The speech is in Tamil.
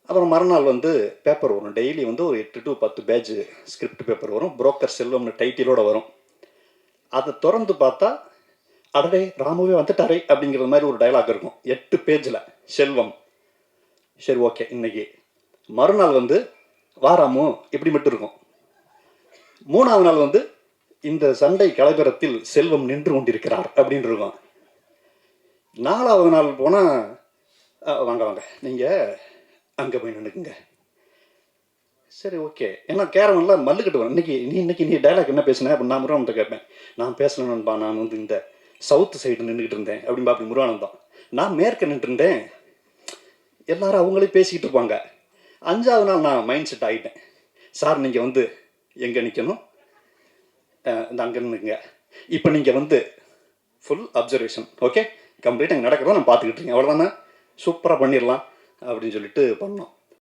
அப்புறம் மறுநாள் வந்து பேப்பர் வரும். டெய்லி வந்து ஒரு 8 to 10 பேஜ் ஸ்கிரிப்ட் பேப்பர் வரும். புரோக்கர் செல்வம்னு டைட்டிலோட வரும். அதை திறந்து பார்த்தா, அடடே ராமுவே வந்துட்டாரே அப்படிங்கிற மாதிரி ஒரு டைலாக் இருக்கும் 8 பேஜில். செல்வம். சரி, ஓகே. இன்னைக்கு மறுநாள் வந்து வாராமோ இப்படி மட்டும் இருக்கும். 3ஆவது நாள் வந்து இந்த சண்டை கலைபரத்தில் செல்வம் நின்று கொண்டிருக்கிறார் அப்படின்னு இருக்கும். 4ஆவது நாள் போனால் வாங்க வாங்க நீங்கள் அங்கே போய் நின்றுக்குங்க. சரி, ஓகே. ஏன்னா கேரவன்லாம் மல்லுக்கட்டுவேன். இன்னைக்கு நீ டைலாக் என்ன பேசுனேன் அப்படின்னு நான் முருகானந்தை கேட்பேன். நான் பேசணும்பா, நான் வந்து இந்த சவுத்து சைடு நின்றுக்கிட்டு இருந்தேன் அப்படின்பா. அப்படி முருகானந்தம். நான் மேற்க நின்றுருந்தேன். எல்லாரும் அவங்களே பேசிக்கிட்டு இருப்பாங்க. 5ஆவது நாள் நான் மைண்ட் செட் ஆகிட்டேன். சார் நீங்கள் வந்து எங்கே நிற்கணும், இந்த அங்கே நின்றுங்க. இப்போ நீங்கள் வந்து ஃபுல் அப்சர்வேஷன், ஓகே, கம்ப்ளீட் அங்கே நடக்கிறத நான் பார்த்துக்கிட்டு இருக்கேன், அவ்வளோதானே, சூப்பராக பண்ணிடலாம் அப்படின்னு சொல்லிட்டு பண்ணோம்.